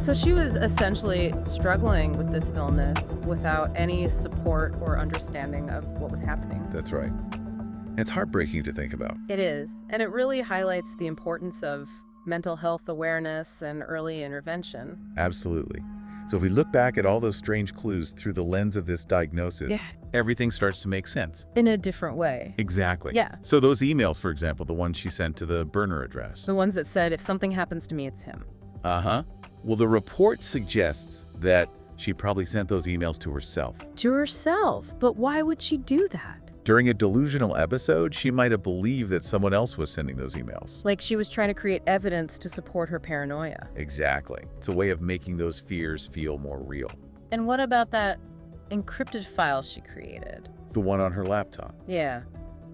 So she was essentially struggling with this illness without any support or understanding of what was happening. That's right. And it's heartbreaking to think about. It is, and it really highlights the importance of mental health awareness and early intervention. Absolutely. So if we look back at all those strange clues through the lens of this diagnosis, everything starts to make sense. In a different way. Exactly. Yeah. So those emails, for example, the ones she sent to the burner address. The ones that said, if something happens to me, it's him. Uh-huh. Well, the report suggests that she probably sent those emails to herself. To herself? But why would she do that? During a delusional episode, she might have believed that someone else was sending those emails. Like she was trying to create evidence to support her paranoia. Exactly. It's a way of making those fears feel more real. And what about that encrypted file she created? The one on her laptop. Yeah.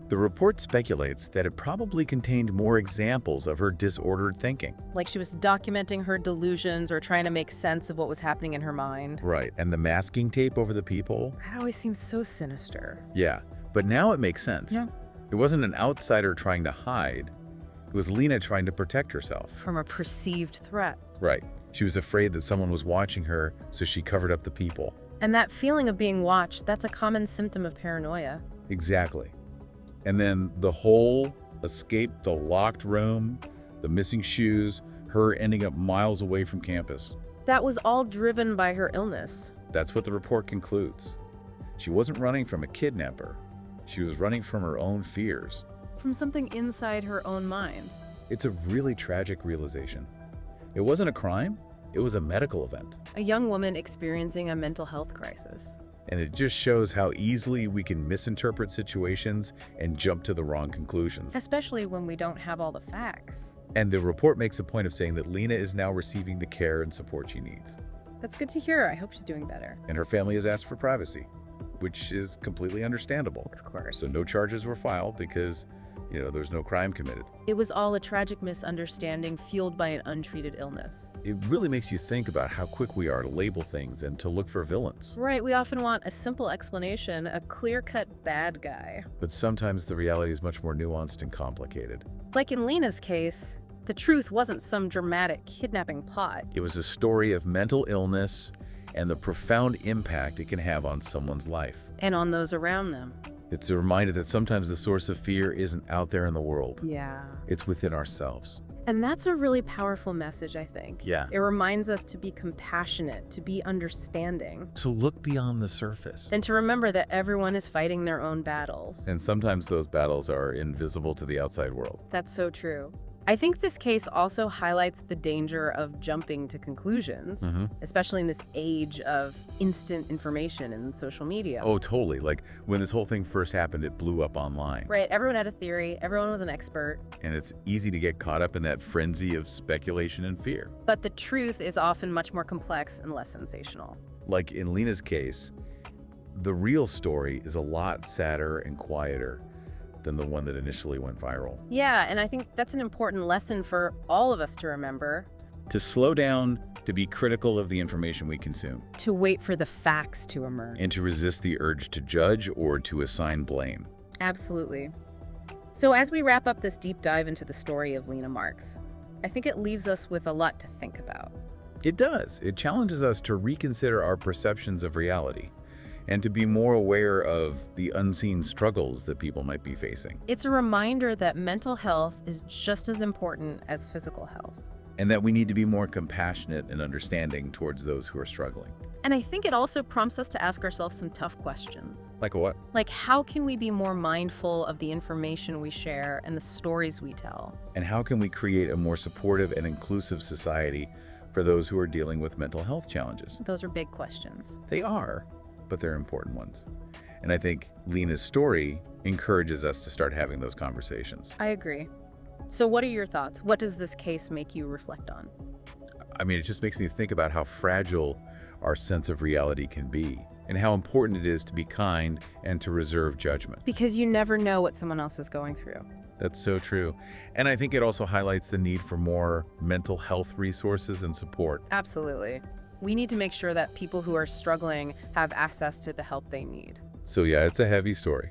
The report speculates that it probably contained more examples of her disordered thinking. Like she was documenting her delusions or trying to make sense of what was happening in her mind. Right. And the masking tape over the peephole? That always seems so sinister. Yeah. But now it makes sense. Yeah. It wasn't an outsider trying to hide. It was Lena trying to protect herself. From a perceived threat. Right. She was afraid that someone was watching her, so she covered up the peephole. And that feeling of being watched, that's a common symptom of paranoia. Exactly. And then the whole escape, the locked room, the missing shoes, her ending up miles away from campus. That was all driven by her illness. That's what the report concludes. She wasn't running from a kidnapper. She was running from her own fears. From something inside her own mind. It's a really tragic realization. It wasn't a crime, it was a medical event. A young woman experiencing a mental health crisis. And it just shows how easily we can misinterpret situations and jump to the wrong conclusions. Especially when we don't have all the facts. And the report makes a point of saying that Lena is now receiving the care and support she needs. That's good to hear. I hope she's doing better. And her family has asked for privacy, which is completely understandable. Of course. So no charges were filed because, there's no crime committed. It was all a tragic misunderstanding fueled by an untreated illness. It really makes you think about how quick we are to label things and to look for villains. Right, we often want a simple explanation, a clear-cut bad guy. But sometimes the reality is much more nuanced and complicated. Like in Lena's case, the truth wasn't some dramatic kidnapping plot. It was a story of mental illness and the profound impact it can have on someone's life. And on those around them. It's a reminder that sometimes the source of fear isn't out there in the world. Yeah. It's within ourselves. And that's a really powerful message, I think. Yeah. It reminds us to be compassionate, to be understanding. To look beyond the surface. And to remember that everyone is fighting their own battles. And sometimes those battles are invisible to the outside world. That's so true. I think this case also highlights the danger of jumping to conclusions, especially in this age of instant information and social media. Oh, totally. Like when this whole thing first happened, it blew up online. Right, everyone had a theory, everyone was an expert. And it's easy to get caught up in that frenzy of speculation and fear. But the truth is often much more complex and less sensational. Like in Lena's case, the real story is a lot sadder and quieter than the one that initially went viral. Yeah, and I think that's an important lesson for all of us to remember. To slow down, to be critical of the information we consume. To wait for the facts to emerge. And to resist the urge to judge or to assign blame. Absolutely. So as we wrap up this deep dive into the story of Lena Marks, I think it leaves us with a lot to think about. It does. It challenges us to reconsider our perceptions of reality and to be more aware of the unseen struggles that people might be facing. It's a reminder that mental health is just as important as physical health. And that we need to be more compassionate and understanding towards those who are struggling. And I think it also prompts us to ask ourselves some tough questions. Like what? Like, how can we be more mindful of the information we share and the stories we tell? And how can we create a more supportive and inclusive society for those who are dealing with mental health challenges? Those are big questions. They are, but they're important ones. And I think Lena's story encourages us to start having those conversations. I agree. So what are your thoughts? What does this case make you reflect on? I mean, it just makes me think about how fragile our sense of reality can be and how important it is to be kind and to reserve judgment. Because you never know what someone else is going through. That's so true. And I think it also highlights the need for more mental health resources and support. Absolutely. We need to make sure that people who are struggling have access to the help they need. So yeah, it's a heavy story.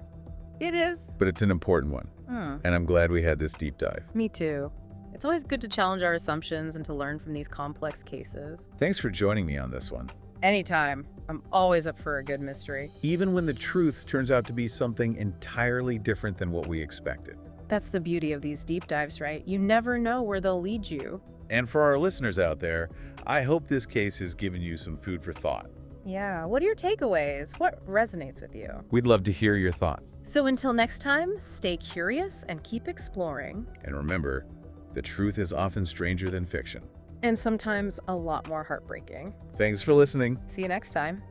It is. But it's an important one. And I'm glad we had this deep dive. Me too. It's always good to challenge our assumptions and to learn from these complex cases. Thanks for joining me on this one. Anytime. I'm always up for a good mystery. Even when the truth turns out to be something entirely different than what we expected. That's the beauty of these deep dives, right? You never know where they'll lead you. And for our listeners out there, I hope this case has given you some food for thought. Yeah, what are your takeaways? What resonates with you? We'd love to hear your thoughts. So until next time, stay curious and keep exploring. And remember, the truth is often stranger than fiction. And sometimes a lot more heartbreaking. Thanks for listening. See you next time.